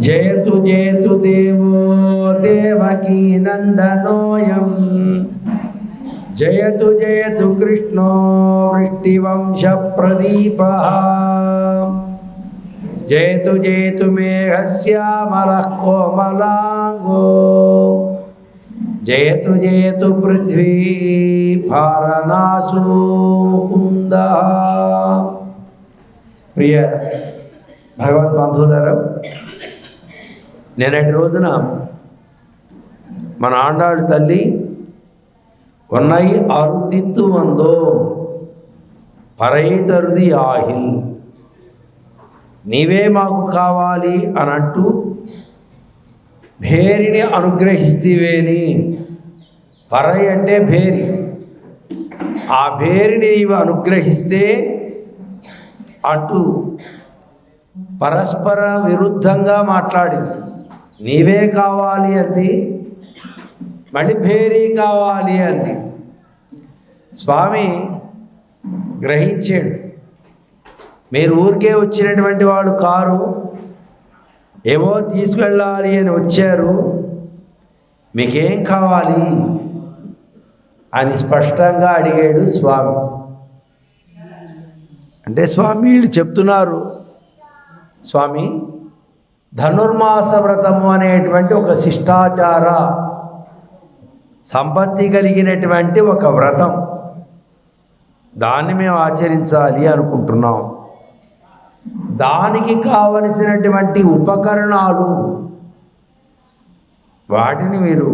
జయతు జయతు దేవో దేవకీ నందనోయం జయతు జయతు కృష్ణో వృష్టివంశ ప్రదీపః జయతు జయతు మేఘశ్యామలః కోమలాంగో జయతు జయతు పృథ్వీ భారనాశో ముకుందః. ప్రియ భగవద్బంధువులారా, నిన్నటి రోజున మన ఆండాళ్ళు తల్లి ఉన్నాయి అరుతిత్తు వందో పరైతరుది ఆహిల్, నీవే మాకు కావాలి అని అంటూ భేరిని అనుగ్రహిస్తేవేని. పరై అంటే భేరి, ఆ భేరిని నీవు అనుగ్రహిస్తే అంటూ పరస్పర విరుద్ధంగా మాట్లాడింది. నీవే కావాలి అంది, మళ్ళీ భేరీ కావాలి అంది. స్వామి గ్రహించాడు, మీరు ఊరికే వచ్చినటువంటి వాడు కారు, ఏవో తీసుకెళ్ళాలి అని వచ్చారు, మీకేం కావాలి అని స్పష్టంగా అడిగాడు స్వామి. అంటే స్వామి వీళ్ళు చెప్తున్నారు, స్వామి ధనుర్మాస వ్రతము అనేటువంటి ఒక శిష్టాచార సంపత్తి కలిగినటువంటి ఒక వ్రతం, దాన్ని మేము ఆచరించాలి అనుకుంటున్నాం. దానికి కావలసినటువంటి ఉపకరణాలు వాటిని మీరు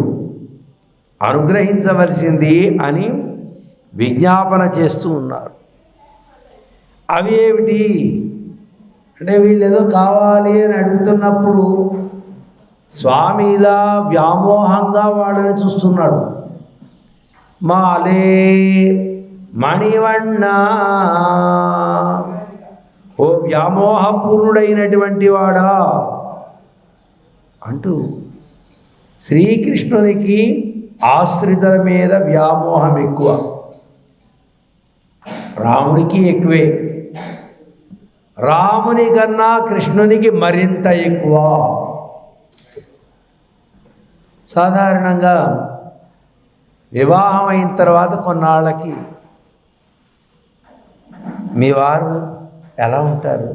అనుగ్రహించవలసింది అని విజ్ఞాపన చేస్తూ ఉన్నారు. అవి ఏమిటి అంటే వీళ్ళు ఏదో కావాలి అని అడుగుతున్నప్పుడు స్వామి ఇలా వ్యామోహంగా వాళ్ళని చూస్తున్నాడు. మాలే మణివಣ್ణ, ఓ వ్యామోహపూర్ణుడైనటువంటి వాడా అంటూ శ్రీకృష్ణునికి ఆశ్రితుల మీద వ్యామోహం ఎక్కువ, రాముడికి ఎక్కువే, రాముని కన్నా కృష్ణునికి మరింత ఎక్కువ. సాధారణంగా వివాహం అయిన తర్వాత కొన్నాళ్ళకి మీ వారు ఎలా ఉంటారు,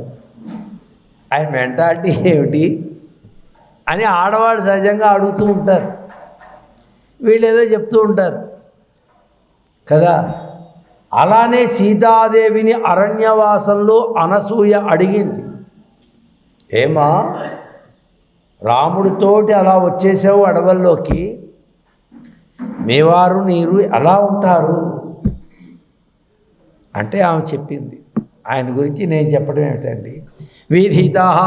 ఆయన మెంటాలిటీ ఏమిటి అని ఆడవాళ్ళు సహజంగా అడుగుతూ ఉంటారు. వీళ్ళు ఏదో చెప్తూ ఉంటారు కదా. అలానే సీతాదేవిని అరణ్యవాసంలో అనసూయ అడిగింది, ఏమా రాముడితోటి అలా వచ్చేసావు అడవుల్లోకి, మీవారు నీరు ఎలా ఉంటారు అంటే ఆమె చెప్పింది. ఆయన గురించి నేను చెప్పడం ఏమిటండి, విధితః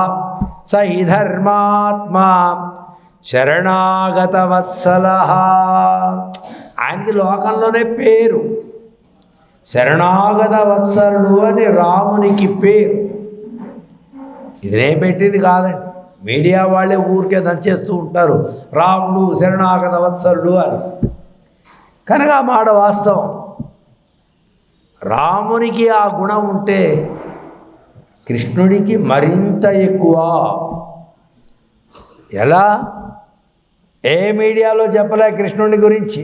స హి ధర్మాత్మా శరణాగత వత్సలః. ఆయనకి లోకంలోనే పేరు శరణాగత వత్సలుడు అని, రామునికి పేరు. ఇది నేను పెట్టింది కాదండి, మీడియా వాళ్ళే ఊరికే దంచేస్తూ ఉంటారు రాముడు శరణాగత వత్సలుడు అని. కనుక ఆ మాట వాస్తవం. రామునికి ఆ గుణం ఉంటే కృష్ణుడికి మరింత ఎక్కువ. ఎలా? ఏ మీడియాలో చెప్పలే కృష్ణుడి గురించి,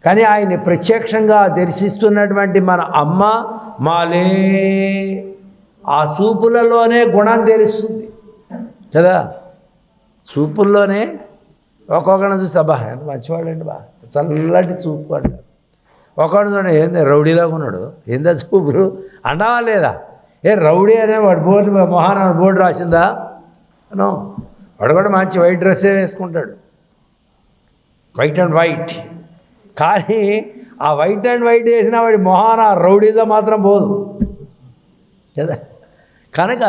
కానీ ఆయన్ని ప్రత్యక్షంగా దర్శిస్తున్నటువంటి మన అమ్మ మాలే ఆ చూపులలోనే గుణం తెలుస్తుంది కదా. చూపుల్లోనే ఒక్కొక్కరిని చూస్తే బా ఎంత మంచివాళ్ళండి, బా చల్లటి చూపు అంటారు. ఒకడు చూడండి ఏంది రౌడీలాగా ఉన్నాడు, ఏందా చూపులు అంటావా లేదా? ఏ రౌడీ అనే వాడు బోర్డు మొహాన బోర్డు రాసిందా అనో, వాడు కూడా మంచి వైట్ డ్రెస్సే వేసుకుంటాడు, వైట్ అండ్ వైట్. కానీ ఆ వైట్ అండ్ వైట్ వేసిన వాడి మొహాన రౌడీగా మాత్రం పోదు కదా. కనుక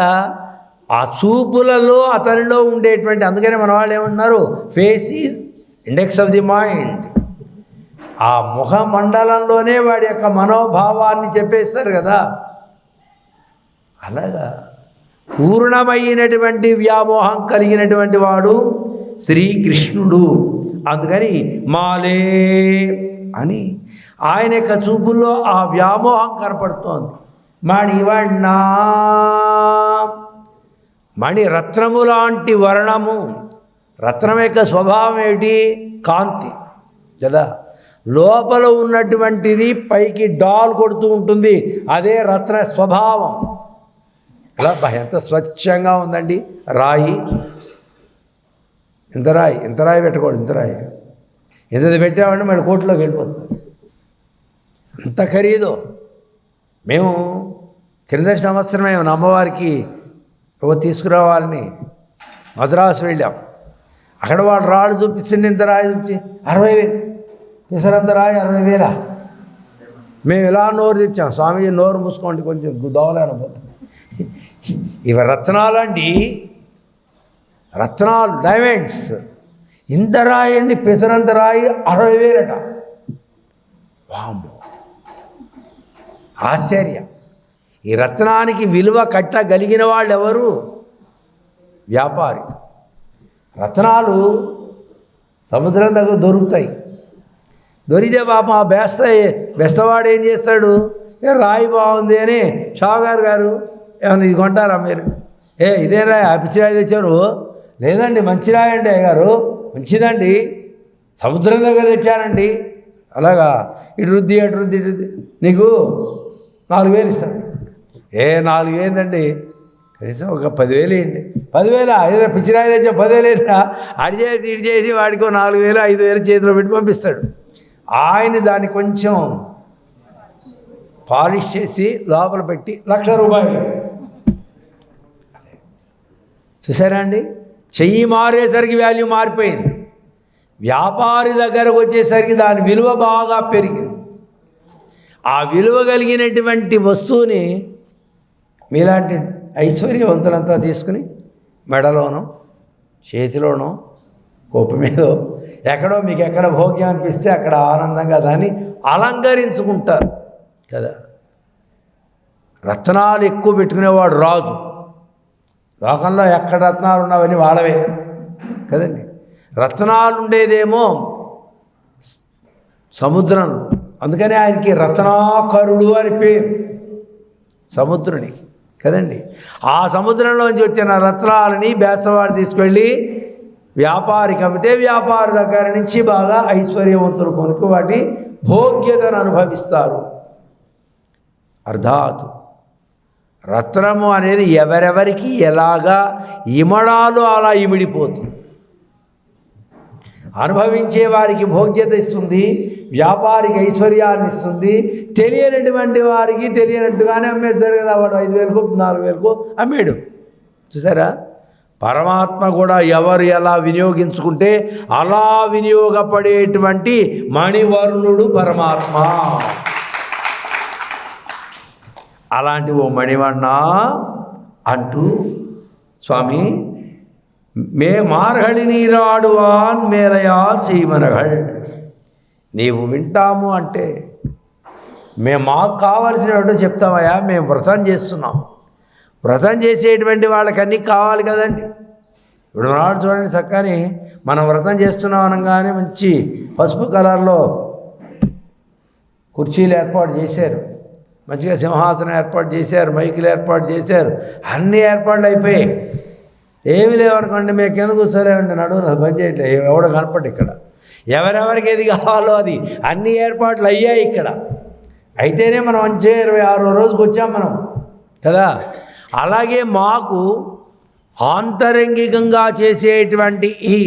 ఆ చూపులలో అతనిలో ఉండేటువంటి, అందుకనే మన వాళ్ళు ఏమంటున్నారు, face is index of the mind. ఆ ముఖ మండలంలోనే వాడి యొక్క మనోభావాన్ని చెప్పేస్తారు కదా. అలాగా పూర్ణమైనటువంటి వ్యామోహం కలిగినటువంటి వాడు శ్రీకృష్ణుడు. అందుకని మాలే అని ఆయన యొక్క చూపుల్లో ఆ వ్యామోహం కనపడుతోంది. మణివಣ್ణ, మణి రత్నము లాంటి వర్ణము. రత్నం యొక్క స్వభావం ఏమిటి? కాంతి కదా. లోపల ఉన్నటువంటిది పైకి డాల్ కొడుతూ ఉంటుంది, అదే రత్న స్వభావం. ఇలా ఎంత స్వచ్ఛంగా ఉందండి రాయి. ఇంత రాయి పెట్టకూడదు, ఇంత రాయి ఎంత పెట్టామంటే మళ్ళీ కోట్లోకి వెళ్ళిపోతుంది, అంత ఖరీదు. మేము క్రిందటి సంవత్సరం మేము అమ్మవారికి తీసుకురావాలని మద్రాసు వెళ్ళాం. అక్కడ వాళ్ళు రాళ్ళు చూపిస్తుంది, ఇంత రాయి చూపించి 60,000 తీసారంత రాయి 60,000. మేము ఇలా నోరు తెచ్చాం, స్వామీజీ నోరు మూసుకోండి కొంచెం దోవలేకపోతుంది. ఇవి రత్నాలండి, రత్నాలు, డైమండ్స్. ఇంత రాయి అండి, పెసరంత రాయి 60,000. వామ్మో, ఆశ్చర్యం. ఈ రత్నానికి విలువ కట్టగలిగిన వాళ్ళు ఎవరు? వ్యాపారి. రత్నాలు సముద్రం దగ్గర దొరుకుతాయి. దొరికితే పాపం ఆ బెస్తవాడు ఏం చేస్తాడు? రాయి బాగుంది అని షావుకారు గారు ఏమన్నా ఇది కొంటారా మీరు? ఇదే రాయి, ఆ పిచ్చి రాయి తెచ్చారు. లేదండి మంచి రాయి అండి గారు, మంచిదండి, సముద్రం దగ్గర తెచ్చానండి. అలాగా ఇటు రుద్ది అటు రుద్ది ఇటు రుద్ది నీకు 4,000 ఇస్తాను. 4,000 అండి, కనీసం ఒక 10,000 ఇవ్వండి. 10,000 ఏదో పిచ్చిరాయి తెచ్చా 10,000 అడి చేసి ఇటు చేసి వాడికి 4,000 5,000 చేతిలో పెట్టి పంపిస్తాడు. ఆయన దాన్ని కొంచెం పాలిష్ చేసి లోపల పెట్టి ₹1,00,000. చూసారా అండి, చెయ్యి మారేసరికి వాల్యూ మారిపోయింది. వ్యాపారి దగ్గరకు వచ్చేసరికి దాని విలువ బాగా పెరిగింది. ఆ విలువ కలిగినటువంటి వస్తువుని మీలాంటి ఐశ్వర్యవంతులంతా తీసుకుని మెడలోనో చేతిలోనో కోప మీదో ఎక్కడో మీకు ఎక్కడ భోగ్యం అనిపిస్తే అక్కడ ఆనందంగా దాన్ని అలంకరించుకుంటారు కదా. రత్నాలు ఎక్కువ పెట్టుకునేవాడు రాజు. లోకంలో ఎక్కడ రత్నాలు ఉన్నవన్నీ వాళ్ళవే కదండి. రత్నాలు ఉండేదేమో సముద్రంలో, అందుకని ఆయనకి రత్నాకరుడు అని పేరు సముద్రునికి కదండి. ఆ సముద్రంలోంచి వచ్చిన రత్నాలని బేస్తవాడు తీసుకెళ్ళి వ్యాపారికి అమ్మితే వ్యాపారి దగ్గర నుంచి బాగా ఐశ్వర్యవంతులు కొనుక్కు వాటి భోగ్యతను అనుభవిస్తారు. అర్థాత్ రత్నము అనేది ఎవరెవరికి ఎలాగా ఇమడాలో అలా ఇమిడిపోతుంది. అనుభవించే వారికి భోగ్యత ఇస్తుంది, వ్యాపారికి ఐశ్వర్యాన్ని ఇస్తుంది. తెలియనటువంటి వారికి తెలియనట్టుగానే అమ్మేస్తాడు కదా, వాడు 5,000కో 4,000కో అమ్మేడు. చూసారా, పరమాత్మ కూడా ఎవరు ఎలా వినియోగించుకుంటే అలా వినియోగపడేటువంటి మణివర్ణుడు పరమాత్మ. అలాంటి ఓ మణివర్ణ అంటూ స్వామి మే మార్గళి నీరాడువాన్ మేలయార్ చేయమనగల్. నీవు వింటాము అంటే మాకు కావాల్సినట్టు చెప్తామయ్యా. మేము వ్రతం చేస్తున్నాం, వ్రతం చేసేటువంటి వాళ్ళకన్నీ కావాలి కదండి. ఇప్పుడు నాడు చూడండి, చక్కని మనం వ్రతం చేస్తున్నాం అనగానే మంచి పసుపు కలర్లో కుర్చీలు ఏర్పాటు చేశారు, మంచిగా సింహాసనం ఏర్పాటు చేశారు, మైకులు ఏర్పాటు చేశారు, అన్ని ఏర్పాట్లు అయిపోయాయి. ఏమి లేవనుకోండి, మేము కింద కూర్చోలేమండి, నడువులు బంద్ చేయట్లేదు, ఎవడో కనపడి. ఇక్కడ ఎవరెవరికి ఏది కావాలో అది అన్ని ఏర్పాట్లు అయ్యాయి ఇక్కడ. అయితేనే మనం మంచిగా 26వ రోజుకి వచ్చాం మనం కదా. అలాగే మాకు ఆంతరంగికంగా చేసేటువంటి ఈ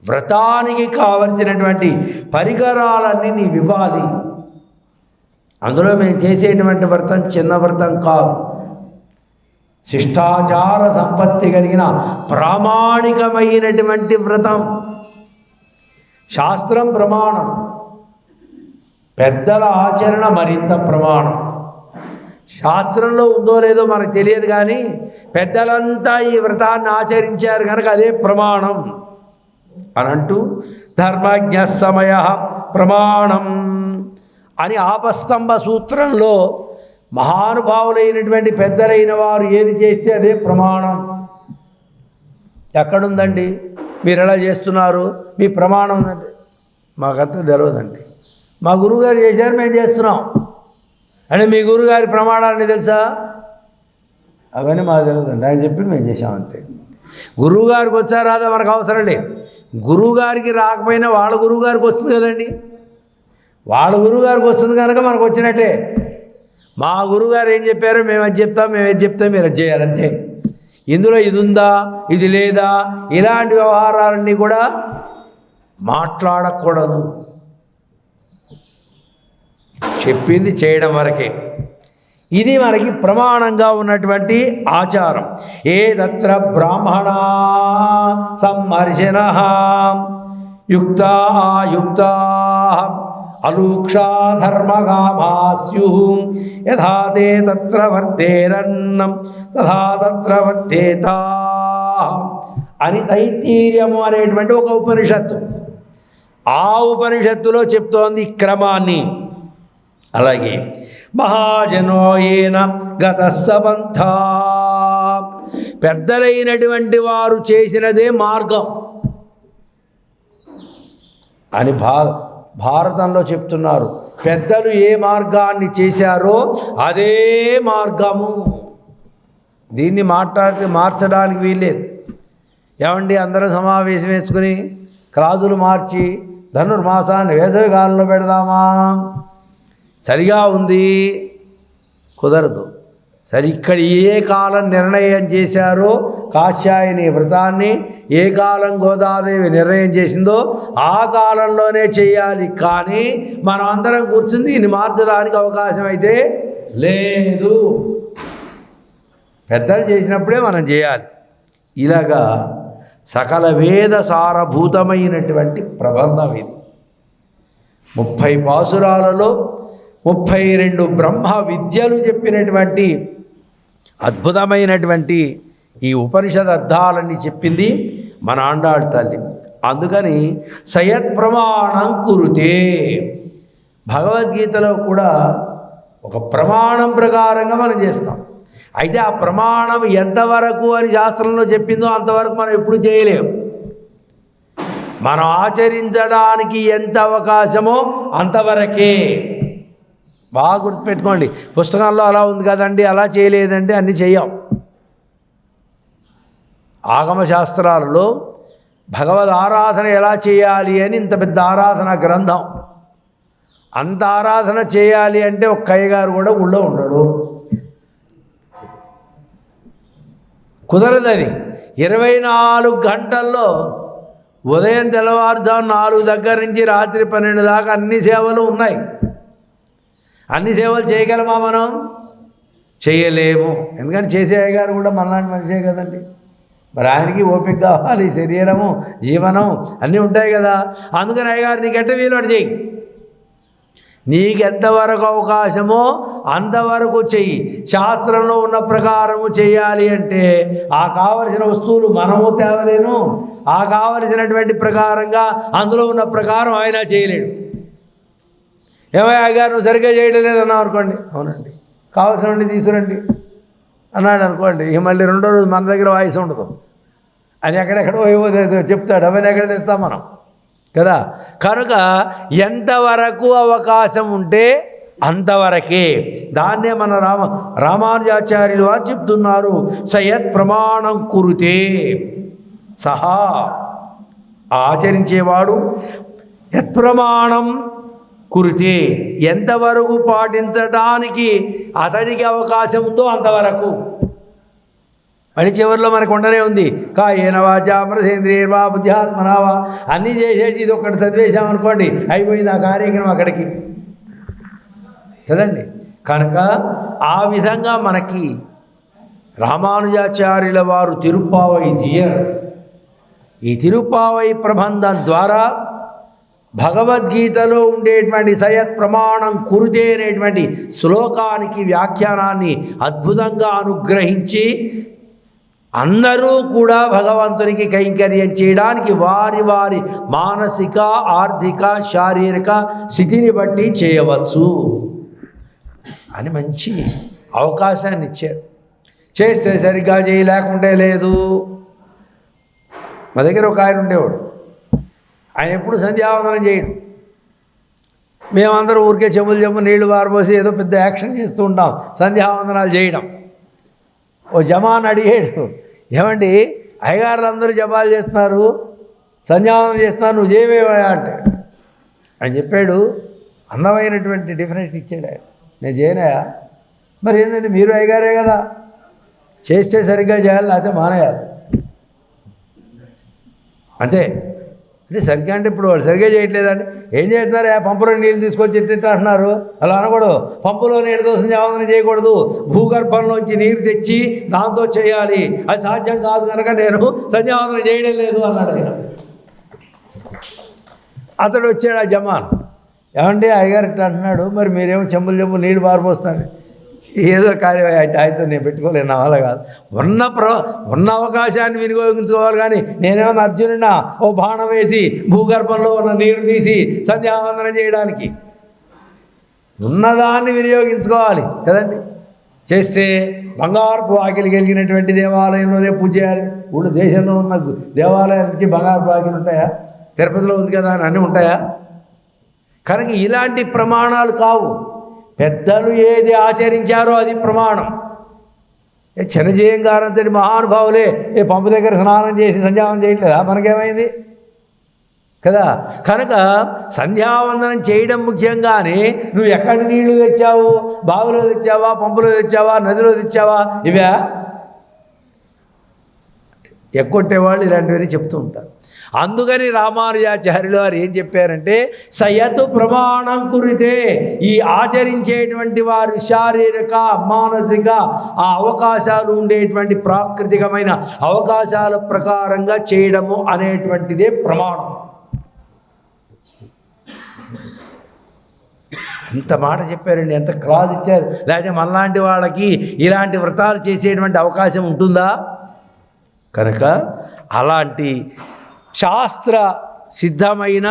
వ్రతానికి కావలసినటువంటి పరికరాలన్నీ నీవు ఇవ్వాలి. అందులో మేము చేసేటువంటి వ్రతం చిన్న వ్రతం కాదు, శిష్టాచార సంపత్తి కలిగిన ప్రామాణికమైనటువంటి వ్రతం. శాస్త్రం ప్రమాణం, పెద్దల ఆచరణ మరింత ప్రమాణం. శాస్త్రంలో ఉందో లేదో మనకు తెలియదు, కానీ పెద్దలంతా ఈ వ్రతాన్ని ఆచరించారు కనుక అదే ప్రమాణం అని అంటూ ధర్మజ్ఞ సమయ ప్రమాణం అని ఆపస్తంభ సూత్రంలో మహానుభావులైనటువంటి పెద్దలైన వారు ఏది చేస్తే అదే ప్రమాణం. ఎక్కడుందండి మీరు ఎలా చేస్తున్నారు, మీ ప్రమాణం ఉందంటే మాకంతా తెలియదండి. మా గురువుగారు చేశారు, మేము చేస్తున్నాం అంటే మీ గురువుగారి ప్రమాణాలని తెలుసా? అవన్నీ మాకు తెలియదండి, ఆయన చెప్పి మేము చేసాం అంతే. గురువుగారికి వచ్చా రాదా మనకు అవసరం లేదు. గురువుగారికి రాకపోయినా వాళ్ళ గురువుగారికి వస్తుంది కదండి. వాళ్ళ గురువుగారికి వస్తుంది కనుక మనకు వచ్చినట్టే. మా గురువుగారు ఏం చెప్పారో మేము అది చెప్తాం, మేము ఏది చెప్తాం మీరు అది చేయాలంతే. ఇందులో ఇది ఉందా ఇది లేదా ఇలాంటి వ్యవహారాలన్నీ కూడా మాట్లాడకూడదు. చెప్పింది చేయడం వరకే. ఇది మనకి ప్రమాణంగా ఉన్నటువంటి ఆచారం. ఏదత్ర బ్రాహ్మణా సంహర్షిణః యుక్తా యుక్తా అలూక్షా ధర్మగామా స్యుః యథా తే తత్ర వర్తేరన్నం తథా తత్ర వర్తేతా అని తైత్తీర్యము అనేటువంటి ఒక ఉపనిషత్తు. ఆ ఉపనిషత్తులో చెప్తోంది క్రమాన్ని. అలాగే మహాజనో ఏన గతస్సబంధ, పెద్దలైనటువంటి వారు చేసినదే మార్గం అని భారతంలో చెప్తున్నారు. పెద్దలు ఏ మార్గాన్ని చేశారో అదే మార్గము. దీన్ని మార్చడానికి వీల్లేదు. ఏమండి అందరూ సమావేశం వేసుకుని క్లాసులు మార్చి ధనుర్మాసాన్ని వేసవి కాలంలో పెడదామా? సరిగా ఉంది, కుదరదు. సరే, ఇక్కడ ఏ కాలం నిర్ణయం చేశారో కాత్యాయని వ్రతాన్ని, ఏ కాలం గోదాదేవి నిర్ణయం చేసిందో ఆ కాలంలోనే చేయాలి. కానీ మనం అందరం కూర్చుంది దీన్ని మార్చడానికి అవకాశం అయితే లేదు. పెద్దలు చేసినప్పుడే మనం చేయాలి. ఇలాగా సకల వేద సారభూతమైనటువంటి ప్రబంధం ఇది. 30 పాసురాలలో 32 బ్రహ్మ విద్యలు చెప్పినటువంటి అద్భుతమైనటువంటి ఈ ఉపనిషద్ అర్థాలన్నీ చెప్పింది మన ఆండాళ్ తల్లి. అందుకని సయత్ ప్రమాణం కురుతే, భగవద్గీతలో కూడా ఒక ప్రమాణం ప్రకారంగా మనం చేస్తాం. అయితే ఆ ప్రమాణం ఎంతవరకు అని శాస్త్రంలో చెప్పిందో అంతవరకు మనం ఎప్పుడు చేయలేము. మనం ఆచరించడానికి ఎంత అవకాశమో అంతవరకే. బాగా గుర్తుపెట్టుకోండి. పుస్తకాల్లో అలా ఉంది కదండి, అలా చేయలేదంటే అన్నీ చెయ్యం. ఆగమశాస్త్రాలలో భగవద్ ఆరాధన ఎలా చేయాలి అని ఇంత పెద్ద ఆరాధన గ్రంథం. అంత ఆరాధన చేయాలి అంటే ఒక కయ్యగారు కూడా ఊళ్ళో ఉండడు, కుదరదు. అది 24 గంటల్లో ఉదయం తెల్లవారుజాము 4 దగ్గర నుంచి రాత్రి 12 దాకా అన్ని సేవలు ఉన్నాయి. అన్ని సేవలు చేయగలమా మనం? చేయలేము. ఎందుకంటే చేసే గారు కూడా మనలాంటి మనిషే కదండి. మరి ఆయనకి ఓపిక కావాలి, శరీరము జీవనం అన్నీ ఉంటాయి కదా. అందుకని అయ్యగారు నీకెట్ట వీలు అటు చెయ్యి, నీకెంతవరకు అవకాశమో అంతవరకు చెయ్యి. శాస్త్రంలో ఉన్న ప్రకారము చేయాలి అంటే ఆ కావలసిన వస్తువులు మనము తేవలేను, ఆ కావలసినటువంటి ప్రకారంగా అందులో ఉన్న ప్రకారం ఆయన చేయలేడు. ఏమయ్య గారు నువ్వు సరిగ్గా చేయడం లేదన్నావు అనుకోండి, అవునండి కావాల్సినవి తీసుకురండి అన్నాడు అనుకోండి, ఇక మళ్ళీ రెండో రోజు మన దగ్గర వాయిస్ ఉండదు. అని ఎక్కడెక్కడో ఏవో చెప్తాడు, అవన్నీ ఎక్కడ తెస్తాం మనం కదా. కనుక ఎంతవరకు అవకాశం ఉంటే అంతవరకే. దాన్నే మన రామానుజాచార్యులు వారు చెప్తున్నారు, సయత్ ప్రమాణం కురుతే సహా, ఆచరించేవాడు యత్ప్రమాణం కురితే, ఎంతవరకు పాటించడానికి అతడికి అవకాశం ఉందో అంతవరకు. మళ్ళీ చివరిలో మనకు ఉండనే ఉంది, కాయేన వాచా మనసేంద్రియర్వా బుద్ధ్యాత్మనావా, అన్నీ చేసేసి ఇది ఒక్కటి చదివేశామనుకోండి అయిపోయింది ఆ కార్యక్రమం అక్కడికి కదండి. కనుక ఆ విధంగా మనకి రామానుజాచార్యుల వారు తిరుప్పావై తీయరు. ఈ తిరుప్పావై ప్రబంధం ద్వారా భగవద్గీతలో ఉండేటువంటి సయత్ ప్రమాణం కురుతే అనేటువంటి శ్లోకానికి వ్యాఖ్యానాన్ని అద్భుతంగా అనుగ్రహించి అందరూ కూడా భగవంతునికి కైంకర్యం చేయడానికి వారి వారి మానసిక ఆర్థిక శారీరక స్థితిని బట్టి చేయవచ్చు అని మంచి అవకాశాన్ని ఇచ్చారు. చేస్తే సరిగ్గా చేయలేకుంటే లేదు. మా దగ్గర ఒక ఆయన ఉండేవాడు, ఆయన ఎప్పుడు సంధ్యావందనం చేయడు. మేమందరం ఊరికే చెంబులు నీళ్లు వారబోసి ఏదో పెద్ద యాక్షన్ చేస్తూ ఉంటాం సంధ్యావందనాలు చేయడం. ఓ జమాన్ అడిగాడు, ఏమండి అయ్యగారులు అందరూ జపాలు చేస్తున్నారు, సంధ్యావందనం చేస్తున్నారు, నువ్వు చేయవేవా అంటే ఆయన చెప్పాడు, అందమైనటువంటి డిఫరెన్స్ ఇచ్చాడు ఆయన, నేను చేయనాయా, మరి ఏంటంటే మీరు అయ్యగారే కదా, చేస్తే సరిగ్గా చేయాలి, లేకపోతే మానేయాలి అంతే. అంటే సరిగ్గా అంటే ఇప్పుడు వాళ్ళు సరిగ్గా చేయట్లేదండి, ఏం చేస్తున్నారు, పంపులో నీళ్ళు తీసుకొచ్చి ఎట్టిట్టు అంటున్నారు, అలా అనకూడదు, పంపులో నీళ్ళతో సంధ్యావందనం చేయకూడదు, భూగర్భంలోంచి నీరు తెచ్చి దాంతో చేయాలి, అది సాధ్యం కాదు కనుక నేను సంధ్యావందనం చేయడం లేదు అన్నాడు ఆయన. అతడు వచ్చాడు ఆ జమాన్, ఏమండి అయ్యగారు ఇట్లా అంటున్నాడు, మరి మీరేమో చెంబులు నీళ్ళు పారిపోస్తాను, ఏదో కార్యం అయితే ఆయనతో నేను పెట్టుకోలేను, నా వల్ల కాదు, ఉన్న అవకాశాన్ని వినియోగించుకోవాలి, కానీ నేనేమన్నా అర్జునుడినా ఓ బాణం వేసి భూగర్భంలో ఉన్న నీరు తీసి సంధ్యావందనం చేయడానికి, ఉన్నదాన్ని వినియోగించుకోవాలి కదండి. చేస్తే బంగారపు ఆకిలి కలిగినటువంటి దేవాలయంలోనే పూజ చేయాలి. ఊళ్ళో దేశంలో ఉన్న దేవాలయానికి బంగారపు ఆకిలి ఉంటాయా? తిరుపతిలో ఉంది కదా అని అన్నీ ఉంటాయా? కనుక ఇలాంటి ప్రమాణాలు కావు, పెద్దలు ఏది ఆచరించారో అది ప్రమాణం. చిన్నజీయం గారంతటి మహానుభావులే పంపు దగ్గర స్నానం చేసి సంధ్యావందనం చేయట్లేదా? మనకేమైంది కదా. కనుక సంధ్యావందనం చేయడం ముఖ్యంగానే నువ్వు ఎక్కడి నీళ్లు తెచ్చావు, బావిలో తెచ్చావా, పంపులో తెచ్చావా, నదిలో తెచ్చావా, ఇవే ఎక్కొట్టేవాళ్ళు ఇలాంటివన్నీ చెప్తూ ఉంటారు. అందుకని రామానుజాచార్యులు వారు ఏం చెప్పారంటే, సయతు ప్రమాణం కురితే, ఈ ఆచరించేటువంటి వారి శారీరక మానసిక ఆ అవకాశాలు ఉండేటువంటి ప్రాకృతికమైన అవకాశాల ప్రకారంగా చేయడము అనేటువంటిదే ప్రమాణం. ఎంత మాట చెప్పారండి, ఎంత క్లాస్ ఇచ్చారు. లేకపోతే మనలాంటి వాళ్ళకి ఇలాంటి వ్రతాలు చేసేటువంటి అవకాశం ఉంటుందా? కనుక అలాంటి శాస్త్ర సిద్ధమైన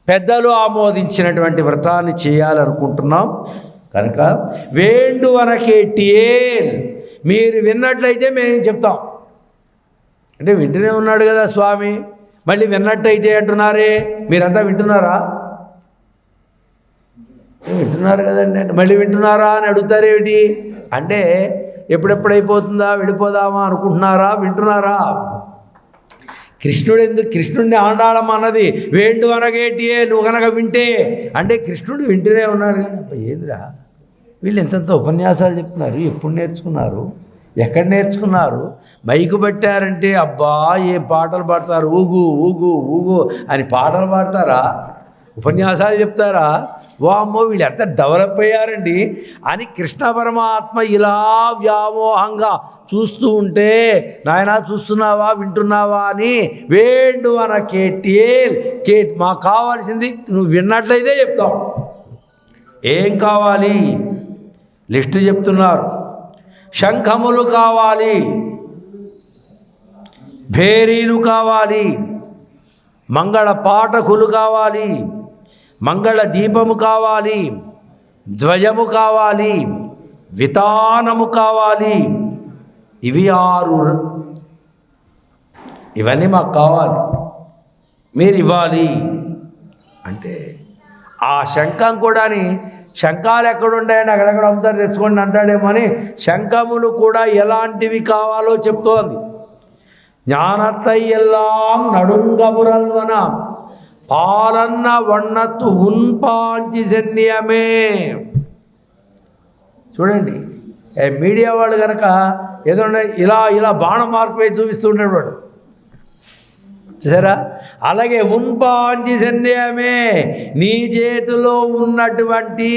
పెద్దలు ఆమోదించినటువంటి వ్రతాన్ని చేయాలనుకుంటున్నాం. కనుక వేండువనకేటియేల్, మీరు విన్నట్లయితే మేము చెప్తాం. అంటే వింటూనే ఉన్నాడు కదా స్వామి, మళ్ళీ విన్నట్టయితే అంటున్నారే, మీరంతా వింటున్నారా? వింటున్నారు కదండి, అంటే మళ్ళీ వింటున్నారా అని అడుగుతారేమిటి అంటే, ఎప్పుడెప్పుడు అయిపోతుందా వెళ్ళిపోదామా అనుకుంటున్నారా, వింటున్నారా? కృష్ణుడిని ఆండాళం అన్నది వేండు అనగేటియే, నువ్వు కనుక వింటే అంటే కృష్ణుడు వింటూనే ఉన్నాడు. కానీ ఏందిరా వీళ్ళు ఎంతంత ఉపన్యాసాలు చెప్తున్నారు, ఎప్పుడు నేర్చుకున్నారు, ఎక్కడ నేర్చుకున్నారు? మైకు పెట్టారంటే అబ్బా ఏం పాటలు పాడతారు, ఊగు ఊగు ఊగు అని పాటలు పాడతారా, ఉపన్యాసాలు చెప్తారా? వామ్మో వీళ్ళు ఎంత డెవలప్ అయ్యారండి అని కృష్ణ పరమాత్మ ఇలా వ్యామోహంగా చూస్తూ ఉంటే, నాయనా చూస్తున్నావా, వింటున్నావా అని వేండు అన కేటియేల్ మాకు కావాల్సింది నువ్వు విన్నట్లయితే చెప్తాం. ఏం కావాలి లిస్టు చెప్తున్నారు. శంఖములు కావాలి, భేరీలు కావాలి, మంగళ పాఠకులు కావాలి, మంగళ దీపము కావాలి, ధ్వజము కావాలి, వితానము కావాలి. ఇవి 6. ఇవన్నీ మాకు కావాలి, మీరు ఇవ్వాలి అంటే ఆ శంఖం కూడాని, శంఖాలు ఎక్కడుంటాయండి, అక్కడెక్కడ అమ్ముతారు, తెచ్చుకోండి అంటాడేమో అని శంఖములు కూడా ఎలాంటివి కావాలో చెప్తోంది. ஞானத்தை எல்லாம் நடுங்கபுரல்வன పాలన్న వన్నత్తు ఉన్పాంచి జన్యమే. చూడండి మీడియా వాళ్ళు కనుక ఏదో ఇలా బాణం మార్పు వేసి చూపిస్తుంటాడు వాడు, చూసారా? అలాగే ఉన్పాంచి జన్యమే, నీ చేతిలో ఉన్నటువంటి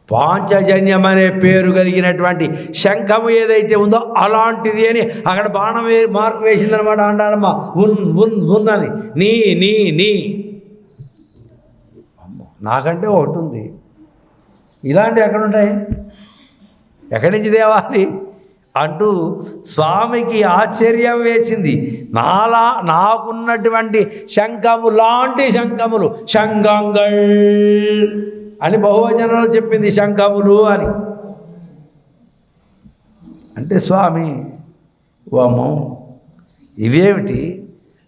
పాంచజన్యం అనే పేరు కలిగినటువంటి శంఖము ఏదైతే ఉందో అలాంటిది అని అక్కడ బాణం మార్పు వేసిందనమాట. అంటాడమ్మా ఉన్ అని, నీ నీ నీ నాకంటే ఒకటి ఉంది, ఇలాంటివి ఎక్కడుంటాయి, ఎక్కడి నుంచి తేవాలి అంటూ స్వామికి ఆశ్చర్యం వేసింది. నాకున్నటువంటి శంఖము లాంటి శంఖములు, శంఖంగల్ అని బహువచనంలో చెప్పింది, శంఖములు అని. అంటే స్వామి వామో ఇవేమిటి,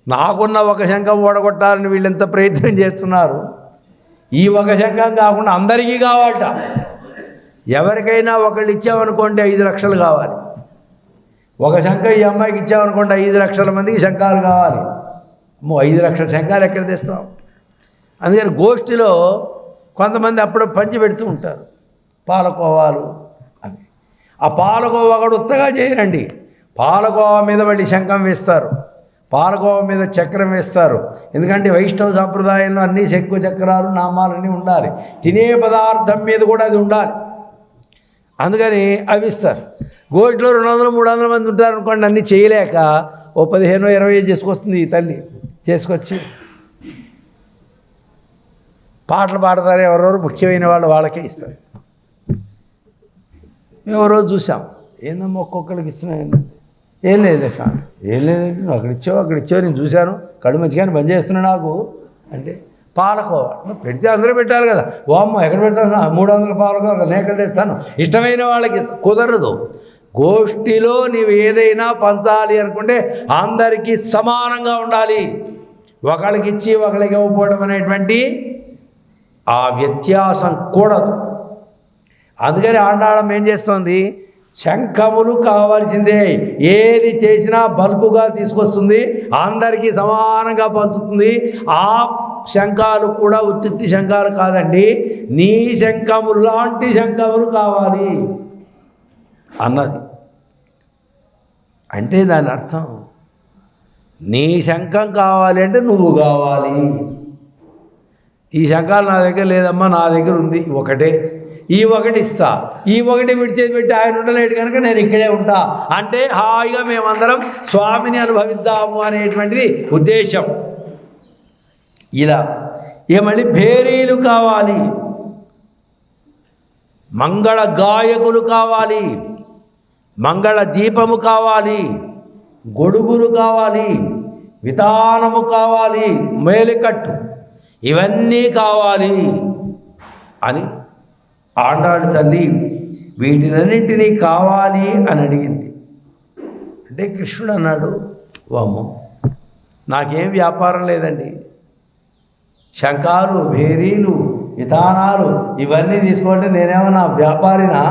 నాకున్న ఒక శంఖం ఓడగొట్టాలని వీళ్ళు ఎంత ప్రయత్నం చేస్తున్నారు, ఈ ఒక శంఖం కాకుండా అందరికీ కావాలట. ఎవరికైనా ఒకళ్ళు ఇచ్చామనుకోండి 5 లక్షలు కావాలి. ఒక శంఖ ఈ అమ్మాయికి ఇచ్చామనుకోండి 5 లక్షల మందికి శంఖాలు కావాలి. 5 లక్షల శంఖాలు ఎక్కడ తెస్తాం? అందుకని గోష్ఠిలో కొంతమంది అప్పుడు పంచి పెడుతూ ఉంటారు పాలకోవాలు అని. ఆ పాలకోవా కూడా ఉత్తగా చేయరండి. పాలకోవా మీద మళ్ళీ శంఖం వేస్తారు, పాలకోవా మీద చక్రం వేస్తారు. ఎందుకంటే వైష్ణవ సాంప్రదాయంలో అన్నీ శంకు చక్రాలు నామాలన్నీ ఉండాలి. తినే పదార్థం మీద కూడా అది ఉండాలి. అందుకని అవి ఇస్తారు. గోష్ఠిలో 200-300 మంది ఉంటారు అనుకోండి, అన్నీ చేయలేక ఓ 15-20 చేసుకొస్తుంది ఈ తల్లి. చేసుకొచ్చి పాటలు పాడతారు, ఎవరెవరు ముఖ్యమైన వాళ్ళు వాళ్ళకే ఇస్తారు. మేము రోజు చూసాం, ఏందమ్మా ఒక్కొక్కరికి ఇస్తున్నాను. ఏం లేదులే సార్, ఏం లేదండి, నువ్వు అక్కడ ఇచ్చావు నేను చూశాను, కళ్ళు మంచిగానే బంద్ చేస్తున్నా నాకు అంటే పాలకోవా పెడితే అందరూ పెట్టాలి కదా. ఓ అమ్మ ఎక్కడ పెడతాను, 300 పాలకోవా నేను ఎక్కడ తెస్తాను. ఇష్టమైన వాళ్ళకి కుదరదు. గోష్ఠిలో నీవు ఏదైనా పంచాలి అనుకుంటే అందరికీ సమానంగా ఉండాలి. ఒకళ్ళకి ఇచ్చి ఒకళ్ళకి ఇవ్వకపోవడం అనేటువంటి ఆ వ్యత్యాసం కూడదు. అందుకని ఆండాళం ఏం చేస్తుంది, శంఖములు కావాల్సిందే. ఏది చేసినా బల్కుగా తీసుకొస్తుంది, అందరికీ సమానంగా పంచుతుంది. ఆ శంఖాలు కూడా ఉత్తిత్తి శంఖాలు కాదండి, నీ శంఖములు లాంటి శంఖములు కావాలి అన్నది. అంటే దాని అర్థం నీ శంఖం కావాలి అంటే నువ్వు కావాలి. ఈ శంఖాలు నా దగ్గర లేదమ్మా, నా దగ్గర ఉంది ఒకటే, ఈ ఒకటి ఇస్తా, ఈ ఒకటి విడిచేపెట్టి ఆయన ఉండలేడు కనుక నేను ఇక్కడే ఉంటా అంటే హాయిగా మేమందరం స్వామిని అనుభవిద్దాము అనేటువంటిది ఉద్దేశం. ఇలా ఇక మళ్ళీ భేరీలు కావాలి, మంగళ గాయకులు కావాలి, మంగళ దీపము కావాలి, గొడుగులు కావాలి, వితానము కావాలి, మేలికట్టు ఇవన్నీ కావాలి అని ఆండాళ్ళ తల్లి వీటినన్నింటినీ కావాలి అని అడిగింది. అంటే కృష్ణుడు అన్నాడు, వామ్మో నాకేం వ్యాపారం లేదండి, శంఖాలు భేరీలు విధానాలు ఇవన్నీ తీసుకుంటే నేనేమన్నా వ్యాపారినా,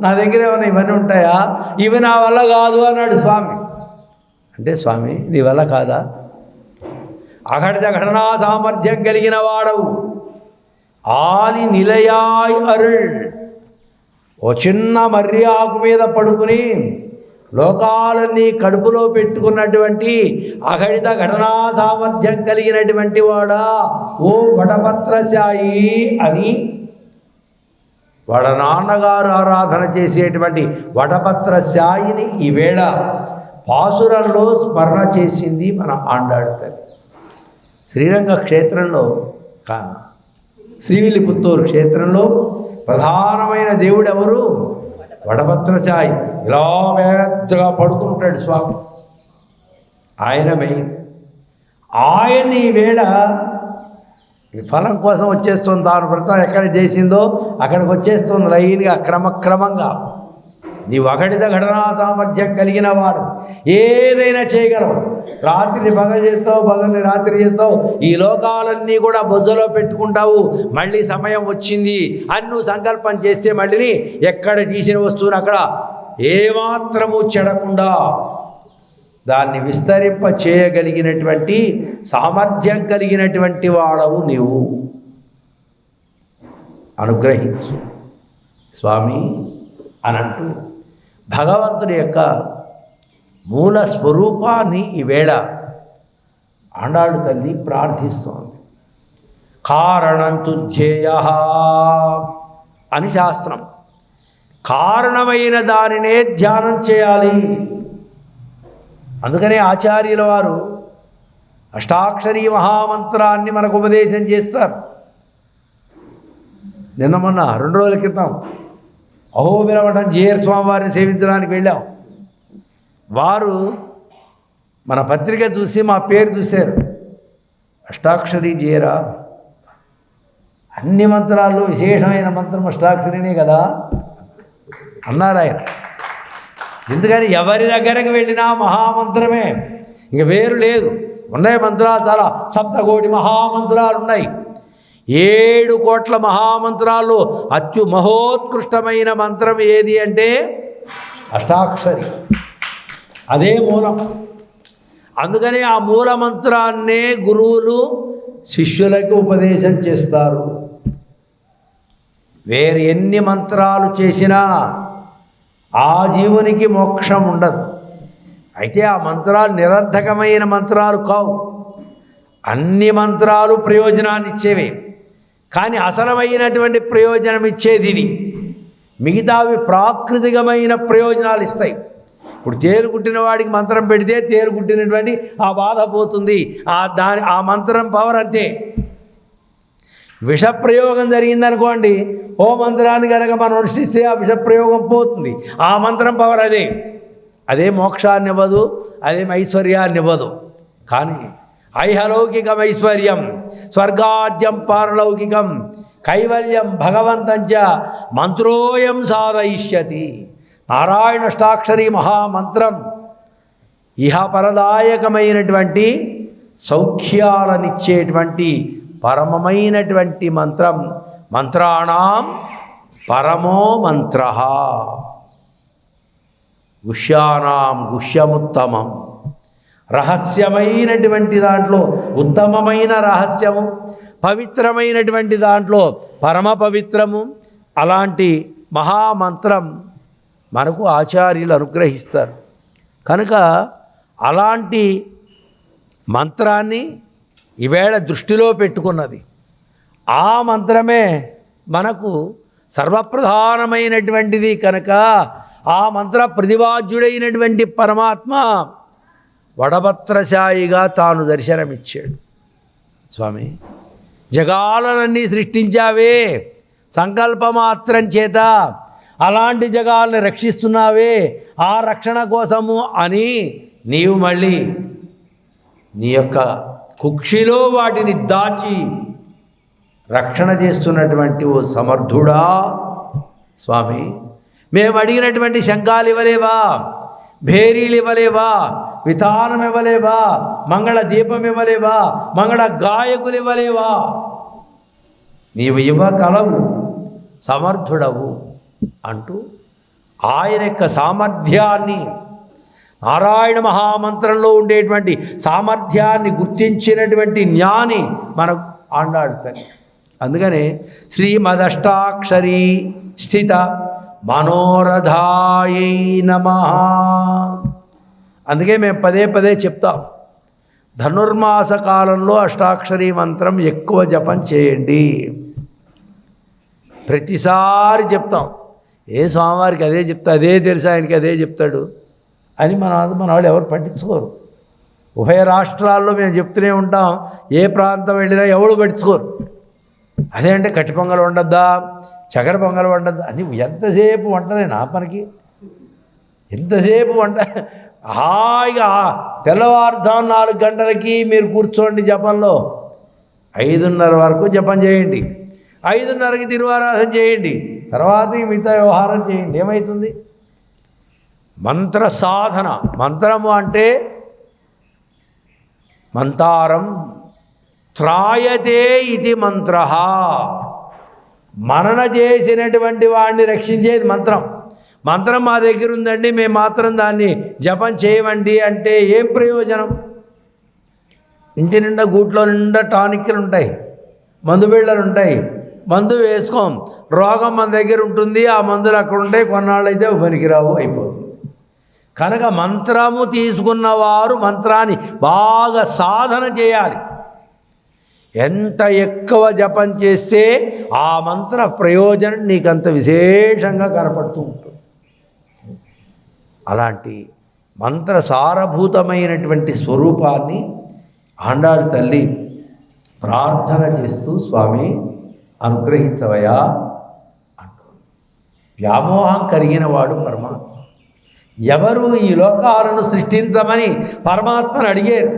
నా దగ్గర ఏమన్నా ఇవన్నీ ఉంటాయా, ఇవి నా వల్ల కాదు అన్నాడు స్వామి. అంటే స్వామి నీ వల్ల కాదా, అఘటిత ఘటనా సామర్థ్యం కలిగిన వాడవు, ఆలి నిలయాయ్ అరుళ్, ఓ చిన్న మర్రి ఆకు మీద పడుకుని లోకాలన్నీ కడుపులో పెట్టుకున్నటువంటి అఘటిత ఘటనా సామర్థ్యం కలిగినటువంటి వాడా ఓ వటపత్రశాయి అని వాడ నాన్నగారు ఆరాధన చేసేటువంటి వటపత్రశాయిని ఈవేళ పాసురంలో స్మరణ చేసింది మన ఆండాళ్ళ తల్లి. శ్రీరంగ క్షేత్రంలో శ్రీవిల్లిపుత్తూరు క్షేత్రంలో ప్రధానమైన దేవుడు ఎవరు, వటపత్రశాయి. ఇలా పెద్దగా పడుకుంటాడు స్వామి, ఆయన మెయిన్. ఆయన్ని ఈవేళ ఫలం కోసం వచ్చేస్తుంది, తాను వ్రతం ఎక్కడ చేసిందో అక్కడికి వచ్చేస్తుంది లైన్గా క్రమక్రమంగా. నీవు అఘటిత ఘటనా సామర్థ్యం కలిగిన వాడు, ఏదైనా చేయగలవు. రాత్రిని పగలు చేస్తావు, పగల్ని రాత్రి చేస్తావు, ఈ లోకాలన్నీ కూడా బొజ్జలో పెట్టుకుంటావు. మళ్ళీ సమయం వచ్చింది అని నువ్వు సంకల్పం చేస్తే మళ్ళీ ఎక్కడ తీసిన వస్తువును అక్కడ ఏమాత్రము చెడకుండా దాన్ని విస్తరింప చేయగలిగినటువంటి సామర్థ్యం కలిగినటువంటి వాడవు నీవు. అనుగ్రహించు స్వామి అని అంటూ భగవంతుని యొక్క మూల స్వరూపాన్ని ఈవేళ ఆండాళ్ళు తల్లి ప్రార్థిస్తోంది. కారణంతు ధ్యేయ అని శాస్త్రం, కారణమైన దానినే ధ్యానం చేయాలి. అందుకనే ఆచార్యుల వారు అష్టాక్షరీ మహామంత్రాన్ని మనకు ఉపదేశం చేస్తారు. నిన్న మొన్న 2 రోజుల క్రితం అహోబిలమఠం జీయర్ స్వామి వారిని సేవించడానికి వెళ్ళాం. వారు మన పత్రిక చూసి మా పేరు చూశారు, అష్టాక్షరీ జీయరా, అన్ని మంత్రాల్లో విశేషమైన మంత్రం అష్టాక్షరినే కదా అన్నారు ఆయన. ఎందుకని ఎవరి దగ్గరకు వెళ్ళినా మహామంత్రమే, ఇంక వేరు లేదు. ఉన్నాయి మంత్రాలు చాలా, 7 కోటి మహామంత్రాలు ఉన్నాయి. 7 కోట్ల మహామంత్రాల్లో మహోత్కృష్టమైన మంత్రం ఏది అంటే అష్టాక్షరి. అదే మూలం. అందుకని ఆ మూల మంత్రాన్నే గురువులు శిష్యులకు ఉపదేశం చేస్తారు. వేరు ఎన్ని మంత్రాలు చేసినా ఆ జీవునికి మోక్షం ఉండదు. అయితే ఆ మంత్రాలు నిరర్థకమైన మంత్రాలు కావు. అన్ని మంత్రాలు ప్రయోజనాన్ని ఇచ్చేవే, కానీ అసలమైనటువంటి ప్రయోజనం ఇచ్చేది ఇది. మిగతావి ప్రాకృతికమైన ప్రయోజనాలు ఇస్తాయి. ఇప్పుడు తేలు కుట్టిన వాడికి మంత్రం పెడితే తేలు కుట్టినటువంటి ఆ బాధ పోతుంది. ఆ మంత్రం పవర్ అంతే. విషప్రయోగం జరిగిందనుకోండి, ఓ మంత్రాన్ని కనుక మనం అనుష్ఠిస్తే ఆ విషప్రయోగం పోతుంది. ఆ మంత్రం పవర్ అదే మోక్షాన్ని ఇవ్వదు, అదేం ఐశ్వర్యాన్ని ఇవ్వదు. కానీ ఐహలౌకికం ఐశ్వర్యం, స్వర్గాద్యం పారలౌకికం, కైవల్యం భగవంతంచ మంత్రోయం సాధయిష్యతి. నారాయణాష్టాక్షరీ మహామంత్రం ఇహపరదాయకమైనటువంటి సౌఖ్యాలనిచ్చేటువంటి పరమమైనటువంటి మంత్రం. మంత్రాణం పరమో మంత్ర, గుహ్యానాం గుహ్యముత్తమం. రహస్యమైనటువంటి దాంట్లో ఉత్తమమైన రహస్యము, పవిత్రమైనటువంటి దాంట్లో పరమ పవిత్రము. అలాంటి మహామంత్రం మనకు ఆచార్యులు అనుగ్రహిస్తారు. కనుక అలాంటి మంత్రాన్ని ఈవేళ దృష్టిలో పెట్టుకున్నది. ఆ మంత్రమే మనకు సర్వప్రధానమైనటువంటిది కనుక ఆ మంత్ర ప్రతిపాద్యుడైనటువంటి పరమాత్మ వడభత్రశాయిగా తాను దర్శనమిచ్చాడు. స్వామి, జగాలనన్నీ సృష్టించావే సంకల్పమాత్రం చేత, అలాంటి జగాలను రక్షిస్తున్నావే ఆ రక్షణ కోసము అని నీవు మళ్ళీ నీ యొక్క కుక్షిలో వాటిని దాచి రక్షణ చేస్తున్నటువంటి ఓ సమర్థుడా స్వామి. మేము అడిగినటువంటి శంఖాలు ఇవ్వలేవా, భేరీలు ఇవ్వలేవా, విధానం ఇవ్వలేవా, మంగళ దీపం ఇవ్వలేవా, మంగళ గాయకులు ఇవ్వలేవా? నీవు ఇవ్వగలవు, సమర్థుడవు అంటూ ఆయన యొక్క సామర్థ్యాన్ని, నారాయణ మహామంత్రంలో ఉండేటువంటి సామర్థ్యాన్ని గుర్తించినటువంటి జ్ఞాని మనకు ఆండాడుతాయి. అందుకనే శ్రీమదష్టాక్షరీ స్థిత మనోరథాయై నమః. అందుకే మేము పదే పదే చెప్తాం, ధనుర్మాస కాలంలో అష్టాక్షరీ మంత్రం ఎక్కువ జపం చేయండి. ప్రతిసారి చెప్తాం. ఏ స్వామివారికి అదే చెప్తా, అదే తెలుసు ఆయనకి అదే చెప్తాడు అని మన వాళ్ళు ఎవరు పట్టించుకోరు. ఉభయ రాష్ట్రాల్లో మేము చెప్తూనే ఉంటాం, ఏ ప్రాంతం వెళ్ళినా ఎవరు పట్టించుకోరు. అదే అంటే కట్టి పొంగల్ వండద్దా, చక్కెర పొంగల్ వండద్దా అని ఎంతసేపు వంటనే నా పనికి, ఎంతసేపు వంట. హాయిగా తెల్లవారుజాము 4 గంటలకి మీరు కూర్చోండి జపంలో, 5:30 వరకు జపం చేయండి, 5:30కి తిరువారాధన చేయండి, తర్వాత మిగతా వ్యవహారం చేయండి. ఏమవుతుంది? మంత్ర సాధన. మంత్రము అంటే మంతారం త్రాయతే ఇది మంత్ర. మరణ చేసినటువంటి వాడిని రక్షించేది మంత్రం. మంత్రం మా దగ్గర ఉందండి, మేము మాత్రం దాన్ని జపం చేయమండి అంటే ఏం ప్రయోజనం? ఇంటి నిండా గూట్లో నిండా టానిక్లు ఉంటాయి, మందు బిళ్ళలు ఉంటాయి, మందు వేసుకోం, రోగం మన దగ్గర ఉంటుంది, ఆ మందులు అక్కడ ఉంటాయి, కొన్నాళ్ళైతే పనికిరావు, అయిపోతుంది. కనుక మంత్రము తీసుకున్నవారు మంత్రాన్ని బాగా సాధన చేయాలి. ఎంత ఎక్కువ జపం చేస్తే ఆ మంత్ర ప్రయోజనం నీకంత విశేషంగా కనపడుతూ ఉంటుంది. అలాంటి మంత్ర సారభూతమైనటువంటి స్వరూపాన్ని ఆండాళ్ తల్లి ప్రార్థన చేస్తూ, స్వామి అనుగ్రహించవయా అంటూ. వ్యామోహం కలిగిన వాడు పరమాత్మ. ఎవరు ఈ లోకాలను సృష్టించమని పరమాత్మను అడిగారు?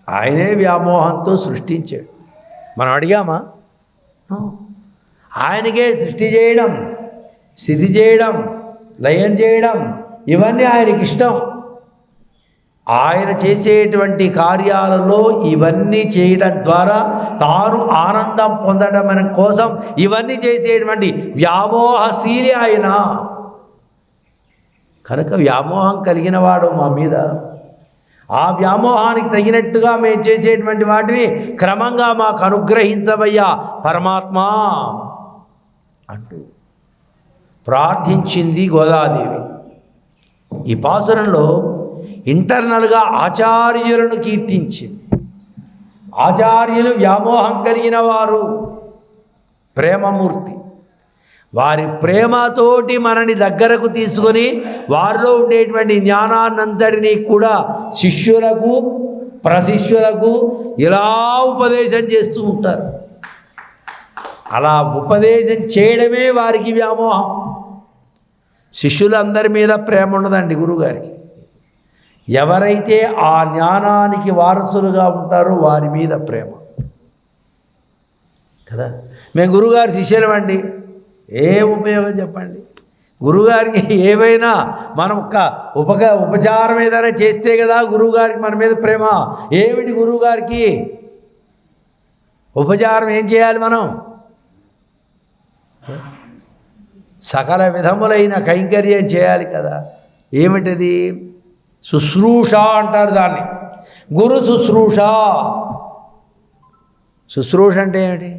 ఆయనే వ్యామోహంతో సృష్టించాడు. మనం అడిగామా? ఆయనకే సృష్టి చేయడం, స్థితి చేయడం, లయం చేయడం ఇవన్నీ ఆయనకి ఇష్టం. ఆయన చేసేటువంటి కార్యాలలో ఇవన్నీ చేయడం ద్వారా తాను ఆనందం పొందడం కోసం ఇవన్నీ చేసేటువంటి వ్యామోహశీలి ఆయన. కనుక వ్యామోహం కలిగిన వాడు మా మీద, ఆ వ్యామోహానికి తగినట్టుగా మేము చేసేటువంటి వాటిని క్రమంగా మాకు అనుగ్రహించవయ్యా పరమాత్మా అంటూ ప్రార్థించింది గోదాదేవి. ఈ పాసురంలో ఇంటర్నల్గా ఆచార్యులను కీర్తించింది. ఆచార్యులు వ్యామోహం కలిగిన వారు, ప్రేమమూర్తి. వారి ప్రేమతోటి మనని దగ్గరకు తీసుకొని వారిలో ఉండేటువంటి జ్ఞానాన్నంతటినీ కూడా శిష్యులకు ప్రశిష్యులకు ఇలా ఉపదేశం చేస్తూ ఉంటారు. అలా ఉపదేశం చేయడమే వారికి వ్యామోహం. శిష్యులందరి మీద ప్రేమ ఉండదండి గురువుగారికి. ఎవరైతే ఆ జ్ఞానానికి వారసులుగా ఉంటారో వారి మీద ప్రేమ కదా. మేము గురువుగారి శిష్యులమండి, ఏం ఉపయోగం చెప్పండి? గురువుగారికి ఏమైనా మనం ఉపచారం ఏదైనా చేస్తే కదా గురువుగారికి మన మీద ప్రేమ. ఏమిటి గురువుగారికి ఉపచారం ఏం చేయాలి? మనం సకల విధములైన కైంకర్యం చేయాలి కదా. ఏమిటది? శుశ్రూష అంటారు దాన్ని. గురు శుశ్రూష. శుశ్రూష అంటే ఏమిటి?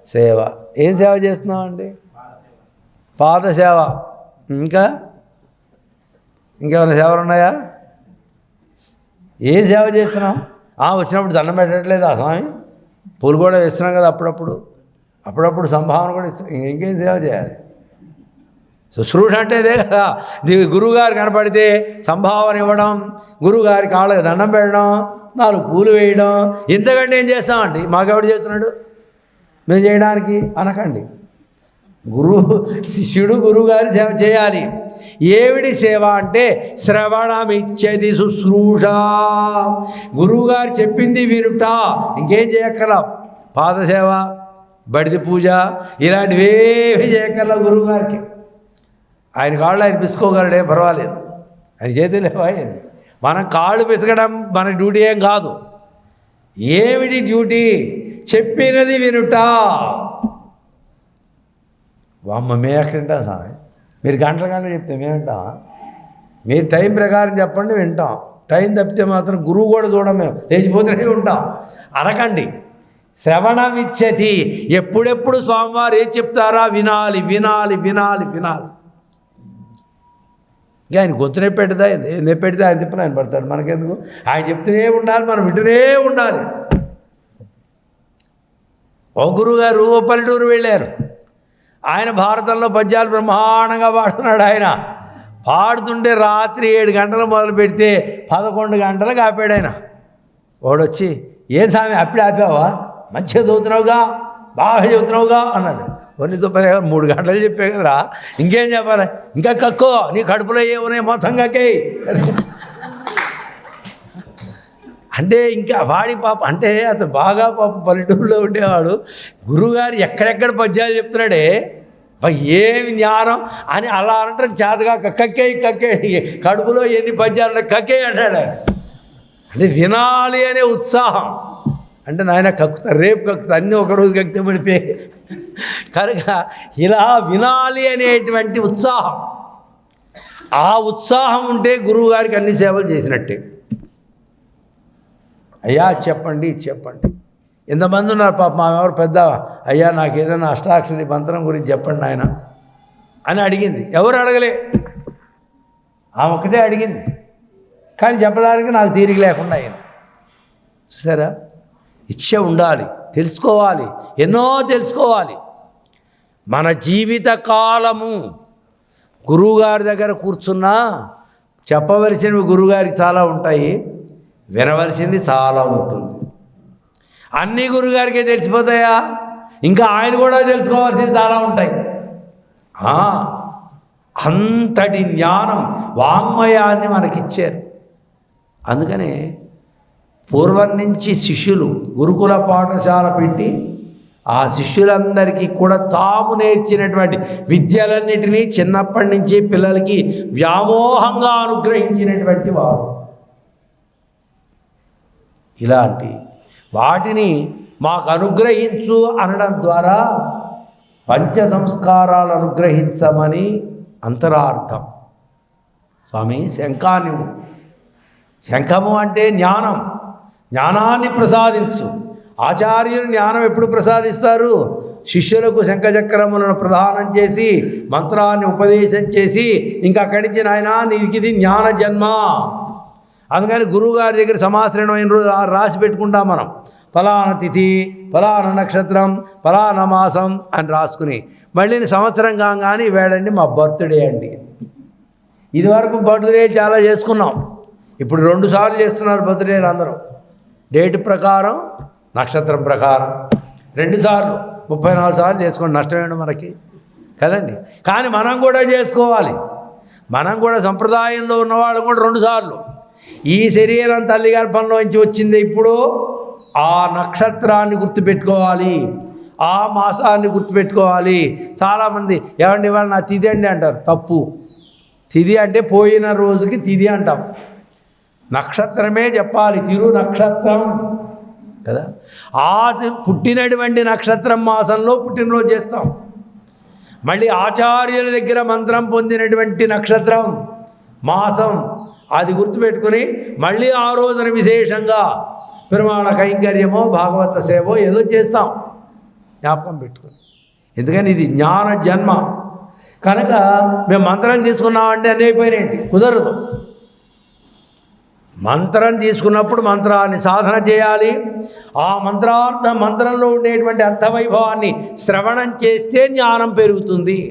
సేవ. ఏం సేవ చేస్తున్నామండి? పాదసేవ. ఇంకేమైనా సేవలు ఉన్నాయా? ఏం సేవ చేస్తున్నాం? వచ్చినప్పుడు దండం పెట్టట్లేదు ఆ స్వామి, పూలు కూడా వేస్తున్నాం కదా అప్పుడప్పుడు సంభావన కూడా ఇస్తున్నాం. ఇంకేం సేవ చేయాలి? శుశ్రూష అంటే ఇదే కదా. గురువుగారు కనపడితే సంభావన ఇవ్వడం, గురువుగారి కాళ్ళకి దండం పెట్టడం, 4 పూలు వేయడం, ఇంతకంటే ఏం చేస్తామండి? మాకెవడు చేస్తున్నాడు మేము చేయడానికి అనకండి. శిష్యుడు గురువుగారి సేవ చేయాలి. ఏమిటి సేవ అంటే శ్రవణమిచ్చేది శుశ్రూష. గురువుగారు చెప్పింది వినుట, ఇంకేం చేయక్కర్లా. పాదసేవ, బడిది పూజ ఇలాంటివేవి చేయక్కర్లా గురువుగారికి. ఆయన కాళ్ళు ఆయన పిసుకోగలడే, పర్వాలేదు, ఆయన చేతులేవా. మనం కాళ్ళు పిసకడం మన డ్యూటీ ఏం కాదు. ఏమిటి డ్యూటీ? చెప్పినది వినుట. వామ్మ మేము ఎక్కడ వింటాం స్వామి? మీరు గంటలు చెప్తే మేము వింటాం? మీరు టైం ప్రకారం చెప్పండి వింటాం. టైం తప్పితే మాత్రం గురువు కూడా చూడం, మేము లేచిపోతూనే ఉంటాం అనకండి. శ్రవణం ఇచ్చతి. ఎప్పుడెప్పుడు స్వామివారు ఏం చెప్తారా వినాలి వినాలి వినాలి వినాలి. ఇంకా ఆయన గొంతు నెప్పెడదా? నెప్పెడితే ఆయన తిప్పని ఆయన పడతాడు, మనకెందుకు? ఆయన చెప్తూనే ఉండాలి, మనం వింటూనే ఉండాలి. ఓ గురువుగారు ఓ పల్లెటూరు వెళ్ళారు. ఆయన భారతంలో పద్యాలు బ్రహ్మాండంగా పాడుతున్నాడు. ఆయన పాడుతుంటే రాత్రి 7 గంటలు మొదలు పెడితే 11 గంటలకు ఆపాడు ఆయన. వాడొచ్చి, ఏం స్వామి అప్పుడే ఆపావా? మంచిగా చదువుతున్నావుగా, బాగా చదువుతున్నావుగా అన్నాడు. నీతో 3 గంటలు చెప్పే కదరా, ఇంకేం చెప్పాలి? ఇంకా కక్కో, నీ కడుపులో ఏమున్నాయి మొత్తం కక్కే అంటే. ఇంకా వాడి పాప అంటే అతను బాగా పాపం పల్లెటూరులో ఉండేవాడు. గురువుగారు ఎక్కడెక్కడ పద్యాలు చెప్తున్నాడే, ఏమి జ్ఞానం అని అలా అనటం చేతగా కక్కే కడుపులో ఎన్ని పద్యాలు కక్కే అంటాడు. అంటే వినాలి అనే ఉత్సాహం. అంటే నాయన కక్కుతా, రేపు కక్కుతా, అన్నీ ఒకరోజు కక్కితే పడిపోయి. కనుక ఇలా వినాలి అనేటువంటి ఉత్సాహం, ఆ ఉత్సాహం ఉంటే గురువుగారికి అన్ని సేవలు చేసినట్టే. అయ్యా చెప్పండి చెప్పండి. ఎంతమంది ఉన్నారు పాప, మా ఎవరు పెద్ద, అయ్యా నాకు ఏదైనా అష్టాక్షరి మంత్రం గురించి చెప్పండి ఆయన అని అడిగింది. ఎవరు అడగలే, ఆమె ఒక్కతే అడిగింది. కానీ చెప్పడానికి నాకు తీరిక లేకుండా అయింది. చూసారా? ఇచ్చ ఉండాలి, తెలుసుకోవాలి, ఎన్నో తెలుసుకోవాలి. మన జీవిత కాలము గురువుగారి దగ్గర కూర్చున్నా చెప్పవలసినవి గురువుగారికి చాలా ఉంటాయి, వినవలసింది చాలా ఉంటుంది. అన్నీ గురువుగారికే తెలిసిపోతాయా? ఇంకా ఆయన కూడా తెలుసుకోవాల్సింది చాలా ఉంటాయి. అంతటి జ్ఞానం వాంగ్మయాన్ని మనకిచ్చారు. అందుకనే పూర్వం నుంచి శిష్యులు గురుకుల పాఠశాల పెట్టి ఆ శిష్యులందరికీ కూడా తాము నేర్చినటువంటి విద్యలన్నిటినీ చిన్నప్పటి నుంచి పిల్లలకి వ్యామోహంగా అనుగ్రహించినటువంటి వారు. ఇలాంటి వాటిని మాకు అనుగ్రహించు అనడం ద్వారా పంచ సంస్కారాలు అనుగ్రహించమని అంతరార్థం. స్వామి శంఖాన్ని, శంఖము అంటే జ్ఞానం, జ్ఞానాన్ని ప్రసాదించు. ఆచార్యులు జ్ఞానం ఎప్పుడు ప్రసాదిస్తారు? శిష్యులకు శంఖచక్రములను ప్రదానం చేసి మంత్రాన్ని ఉపదేశం చేసి ఇంకా అక్కడి నుంచి నాయన నీకు ఇది జ్ఞాన జన్మ. అందుకని గురువుగారి దగ్గర సమాశ్రయమైన రోజు రాసి పెట్టుకుంటాం మనం. ఫలానా తిథి, ఫలానా నక్షత్రం, ఫలానా మాసం అని రాసుకుని మళ్ళీ సంవత్సరం కాగానే వేళండి మా బర్త్డే అండి. ఇదివరకు బర్త్డే చాలా చేసుకున్నాం, ఇప్పుడు 2 సార్లు చేస్తున్నారు బర్త్డేలు అందరూ. డేట్ ప్రకారం, నక్షత్రం ప్రకారం 2 సార్లు, 34 సార్లు చేసుకోండి, నష్టమేంటి మనకి కదండి. కానీ మనం కూడా చేసుకోవాలి. మనం కూడా సంప్రదాయంలో ఉన్నవాళ్ళు కూడా 2 సార్లు. ఈ శరీరం తల్లి గర్భంలోంచి వచ్చింది, ఇప్పుడు ఆ నక్షత్రాన్ని గుర్తుపెట్టుకోవాలి, ఆ మాసాన్ని గుర్తుపెట్టుకోవాలి. చాలామంది ఏమండి ఇవాళ నా తిథి అండి అంటారు. తప్పు. తిథి అంటే పోయిన రోజుకి తిథి అంటాం, నక్షత్రమే చెప్పాలి. తిరు నక్షత్రం కదా, ఆ పుట్టినటువంటి నక్షత్రం మాసంలో పుట్టినరోజు చేస్తాం. మళ్ళీ ఆచార్యుల దగ్గర మంత్రం పొందినటువంటి నక్షత్రం మాసం అది గుర్తుపెట్టుకుని మళ్ళీ ఆ రోజున విశేషంగా పెరుమాళ కైంకర్యమో భాగవత సేవో ఏదో చేస్తాం, జ్ఞాపకం పెట్టుకుని. ఎందుకని ఇది జ్ఞాన జన్మ కనుక మేము మంత్రం తీసుకున్నామంటే అన్నీ అయిపోయినాయండి, కుదరదు. మంత్రం తీసుకున్నప్పుడు మంత్రాన్ని సాధన చేయాలి. ఆ మంత్రంలో ఉండేటువంటి అర్థవైభవాన్ని శ్రవణం చేస్తే జ్ఞానం పెరుగుతుంది.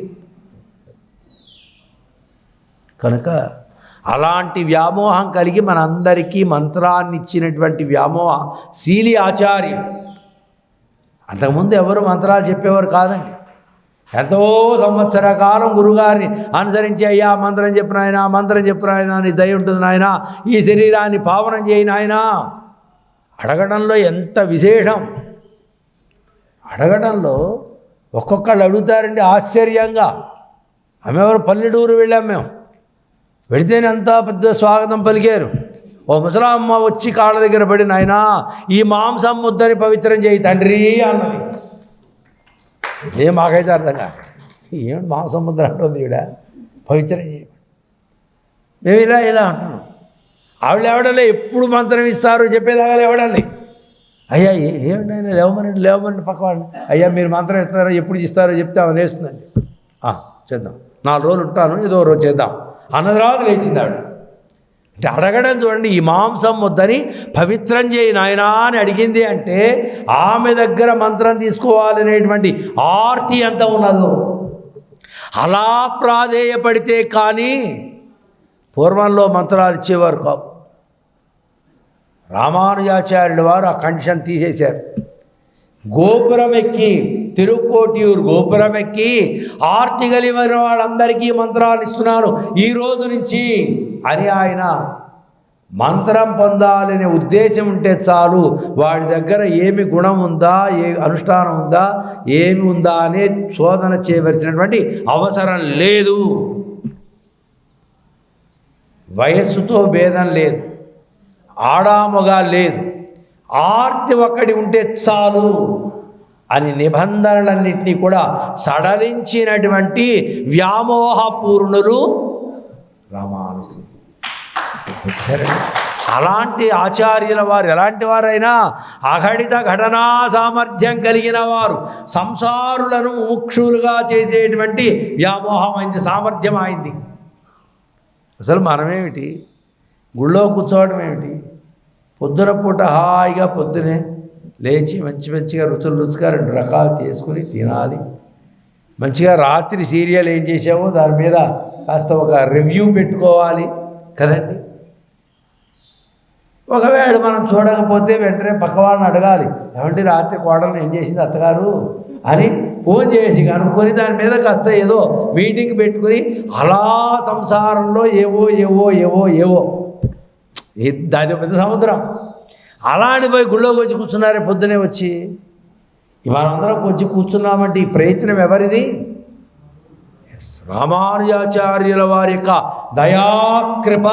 కనుక అలాంటి వ్యామోహం కలిగి మనందరికీ మంత్రాన్ని ఇచ్చినటువంటి శీలి ఆచార్యుడు. అంతకుముందు ఎవరు మంత్రాలు చెప్పేవారు కాదండి. ఎంతో సంవత్సర కాలం గురుగారిని అనుసరించి అయ్యా మంత్రం చెప్పిన ఆయన, మంత్రం చెప్పిన ఆయన, నీ దయ ఉంటుంది నాయన, ఈ శరీరాన్ని పావనం చేయని ఆయన అడగడంలో ఎంత విశేషం. అడగడంలో ఒక్కొక్కళ్ళు అడుగుతారండి ఆశ్చర్యంగా. ఆమె పల్లెటూరు వెళ్ళాం మేము, వెళితేనే అంతా పెద్ద స్వాగతం పలికారు. ఓ ముసలామ్మ వచ్చి కాళ్ళ దగ్గర పడి నాయనా ఈ మాంసం ముద్దని పవిత్రం చేయి తండ్రి అన్నది. మాకైతే అర్థం కాదు, ఏమిటి మాంసం ముద్ర అంటుంది ఈవిడ, పవిత్రం చేయ. మేము ఇలా అంటున్నాం. ఆవిడ ఎవడలే ఎప్పుడు మంత్రం ఇస్తారు చెప్పేదాకా ఎవడాలి. అయ్యా ఏమిటి ఆయన లేవమని పక్కవాడిని, అయ్యా మీరు మంత్రం ఇస్తారో ఎప్పుడు ఇస్తారో చెప్తే ఆమె లేస్తుందండి. చేద్దాం, 4 రోజులు ఉంటాను, ఏదో రోజు చేద్దాం అన్నది రాదు, లేచింది ఆవిడ. అంటే అడగడం చూడండి, ఈ మాంసం వద్దని పవిత్రం చేయి నాయనా అని అడిగింది అంటే ఆమె దగ్గర మంత్రం తీసుకోవాలనేటువంటి ఆర్తి ఎంత ఉన్నదో. అలా ప్రాధేయపడితే కానీ పూర్వంలో మంత్రాలు ఇచ్చేవారు కావు. రామానుజాచార్యుల వారు ఆ కండిషన్ తీసేశారు. గోపురం ఎక్కి, తిరుక్కోటియూరు గోపురం ఎక్కి ఆర్తి కలిగిన వాళ్ళందరికీ మంత్రాలు ఇస్తున్నాను ఈ రోజు నుంచి అని ఆయన మంత్రం పొందాలనే ఉద్దేశం ఉంటే చాలు, వాడి దగ్గర ఏమి గుణం ఉందా, ఏ అనుష్ఠానం ఉందా, ఏమి ఉందా అనే శోధన చేయవలసినటువంటి అవసరం లేదు. వయస్సుతో భేదం లేదు, ఆడామగా లేదు, ఆర్తి ఒక్కడి ఉంటే చాలు అని నిబంధనలన్నింటినీ కూడా సడలించినటువంటి వ్యామోహపూర్ణులు రామానుజులు. అలాంటి ఆచార్యుల వారు ఎలాంటి వారైనా అఘటిత ఘటనా సామర్థ్యం కలిగిన వారు, సంసారులను ముముక్షులుగా చేసేటువంటి వ్యామోహం అయింది, సామర్థ్యం అయింది. అసలు మనమేమిటి, గుళ్ళో కూర్చోవడం ఏమిటి, పొద్దున పూట హాయిగా పొద్దునే లేచి మంచిగా రుచిగా 2 రకాలు చేసుకుని తినాలి. మంచిగా రాత్రి సీరియల్ ఏం చేసావో దాని మీద కాస్త ఒక రివ్యూ పెట్టుకోవాలి కదండి. ఒకవేళ మనం చూడకపోతే వెంటనే పక్కవాళ్ళని అడగాలి, ఏమంటే రాత్రి కోడలను ఏం చేసింది అత్తగారు అని ఫోన్ చేసి కనుక్కొని దాని మీద కాస్త ఏదో మీటింగ్ పెట్టుకుని అలా సంసారంలో ఏవో దాని పెద్ద సముద్రం. అలాంటి పోయి గుళ్ళోకి వచ్చి కూర్చున్నారే పొద్దునే వచ్చి, ఇవాళ అందరం వచ్చి కూర్చున్నామంటే ఈ ప్రయత్నం ఎవరిది? రామానుజాచార్యుల వారి యొక్క దయాకృప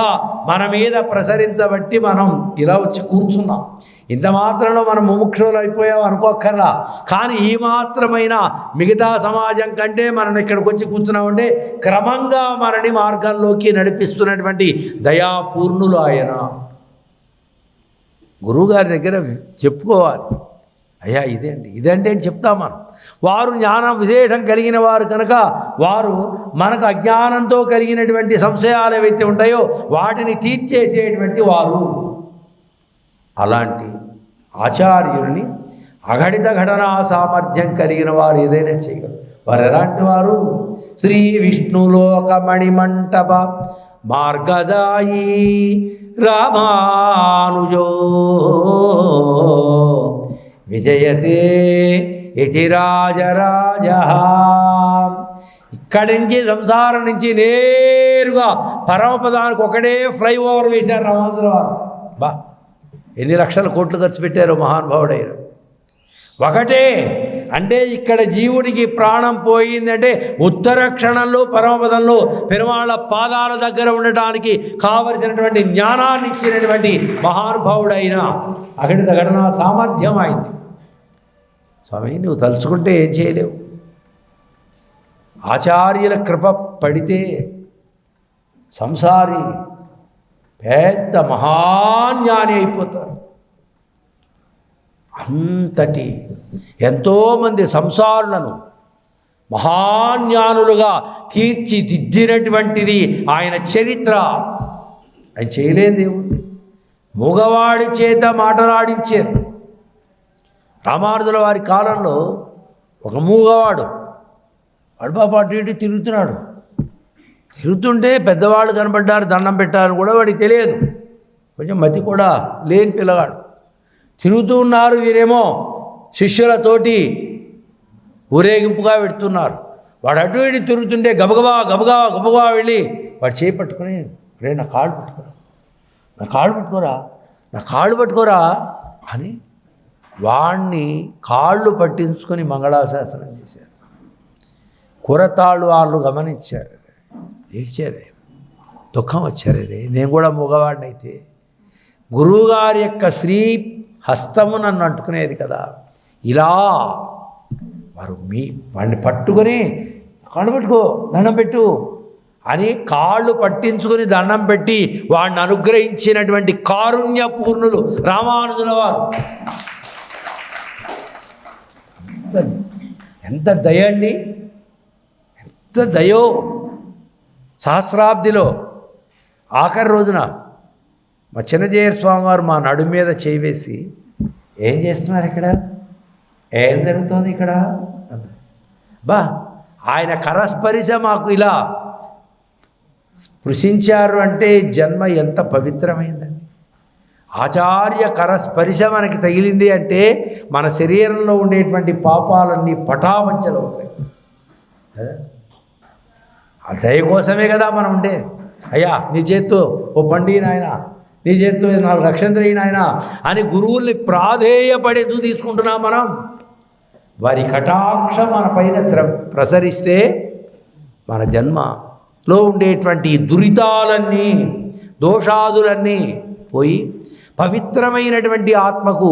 మన మీద ప్రసరించబట్టి మనం ఇలా వచ్చి కూర్చున్నాం. ఇంత మాత్రంలో మనం ముముక్షులు అయిపోయాం అనుకోక్కర్లా. కానీ ఈ మాత్రమైన మిగతా సమాజం కంటే మనం ఇక్కడికి వచ్చి కూర్చున్నామంటే క్రమంగా మనని మార్గంలోకి నడిపిస్తున్నటువంటి దయాపూర్ణులు ఆయన. గురువుగారి దగ్గర చెప్పుకోవాలి, అయ్యా ఇదంటే అని చెప్తాం మనం. వారు జ్ఞాన విశేషం కలిగిన వారు కనుక వారు మనకు అజ్ఞానంతో కలిగినటువంటి సంశయాలు ఏవైతే ఉంటాయో వాటిని తీర్చేసేటువంటి వారు. అలాంటి ఆచార్యుల్ని అఘటిత ఘటనా సామర్థ్యం కలిగిన వారు ఏదైనా చేయగలరు. వారు ఎలాంటి వారు? శ్రీ విష్ణులోకమణిమంటప మార్గదాయి రామానుజో విజయతే ఇతి రాజరాజ. ఇక్కడి నుంచి సంసారం నుంచి నేరుగా పరమపదానికి ఒకటే ఫ్లైఓవర్ వేశారు రామానుజుల వారు. ఎన్ని లక్షల కోట్లు ఖర్చు పెట్టారు మహానుభావుడైన. ఒకటే అంటే ఇక్కడ జీవుడికి ప్రాణం పోయిందంటే ఉత్తర క్షణంలో పరమపదంలో పెరుమాళ్ళ పాదాల దగ్గర ఉండటానికి కావలసినటువంటి జ్ఞానాన్ని ఇచ్చినటువంటి మహానుభావుడైన అఘటిత ఘటనా సామర్థ్యం అయింది. స్వామి నువ్వు తలుచుకుంటే ఏం చేయలేవు. ఆచార్యుల కృప పడితే సంసారి పెద్ద మహాజ్ఞాని అయిపోతారు. అంతటి ఎంతోమంది సంసారులను మహాజ్ఞానులుగా తీర్చిదిద్దినటువంటిది ఆయన చరిత్ర. ఆయన చేయలేని మూగవాడి చేత మాటలాడించారు. రామానుజుల వారి కాలంలో ఒక మూగవాడు వాడు పాప అటు ఇటు తిరుగుతున్నాడు. తిరుగుతుంటే పెద్దవాళ్ళు కనబడ్డారు, దండం పెట్టారని కూడా వాడికి తెలియదు. కొంచెం మతి కూడా లేని పిల్లగాడు. తిరుగుతూ ఉన్నారు. వీరేమో శిష్యులతోటి ఊరేగింపుగా పెడుతున్నారు. వాడు అటు ఇటు తిరుగుతుంటే గబగబా వెళ్ళి వాడు చేయి పట్టుకొని, రే నా కాళ్ళు పట్టుకోరా అని వాణ్ణి కాళ్ళు పట్టించుకొని మంగళాశాసనం చేశారు. కురతాళ్ళు వాళ్ళు గమనించారు, ఏడ్చారే, దుఃఖం వచ్చారే, నేను కూడా మగవాడినైతే గురువుగారి యొక్క శ్రీ హస్తము నన్ను అంటుకునేది కదా. ఇలా వారు వాడిని పట్టుకొని కాళ్ళు పట్టుకో, దండం పెట్టు అని కాళ్ళు పట్టించుకొని దండం పెట్టి వాడిని అనుగ్రహించినటువంటి కారుణ్యపూర్ణులు రామానుజుల వారు. ఎంత దయ అండి, ఎంత దయో. సహస్రాబ్దిలో ఆఖరి రోజున మా చిన్నజీయర్ స్వామి వారు మా నడు మీద చేయి వేసి, ఏం చేస్తున్నారు ఇక్కడ, ఏం జరుగుతుంది ఇక్కడ ఆయన కరస్పరిశ మాకు ఇలా స్పృశించారు అంటే జన్మ ఎంత పవిత్రమైందండి. ఆచార్య కరస్పరిశ మనకి తగిలింది అంటే మన శరీరంలో ఉండేటువంటి పాపాలన్నీ పటాపంచలవుతాయి కదా. ఆ దయ కోసమే కదా మనం ఉండే. అయ్యా నీ చేత్తో ఓ పండి నాయన, నీ చేత్తో 4 అక్షంతలు నాయన అని గురువుల్ని ప్రాధేయపడి ఎందుకు తీసుకుంటున్నాం మనం? వారి కటాక్షం మన పైన ప్రసరిస్తే మన జన్మలో ఉండేటువంటి దురితాలన్నీ దోషాదులన్నీ పోయి పవిత్రమైనటువంటి ఆత్మకు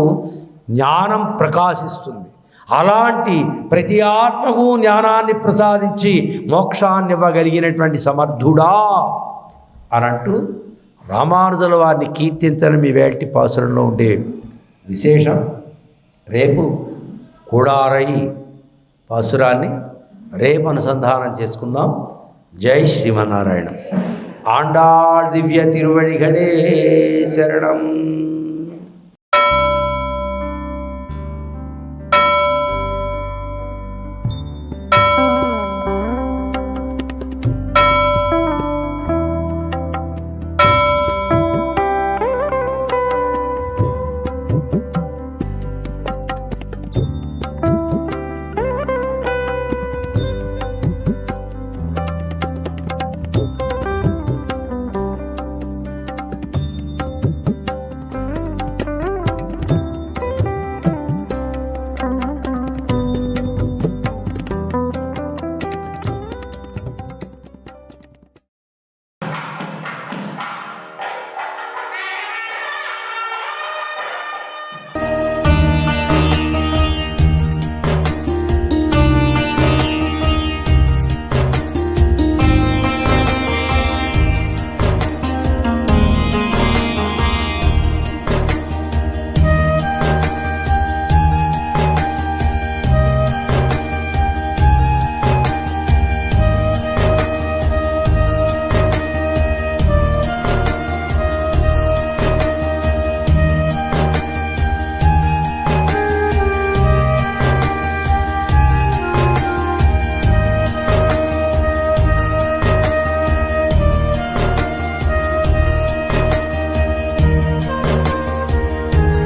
జ్ఞానం ప్రకాశిస్తుంది. అలాంటి ప్రతి ఆత్మకు జ్ఞానాన్ని ప్రసాదించి మోక్షాన్ని ఇవ్వగలిగినటువంటి సమర్థుడా అనంటూ రామానుజుల వారిని కీర్తించడం మీ వేల్టి పాసురంలో ఉండే విశేషం. రేపు కూడారై పాసురాన్ని రేపు అనుసంధానం చేసుకుందాం. జై శ్రీమన్నారాయణ. ఆండాళ్ దివ్య తిరువడిகளே శరణం.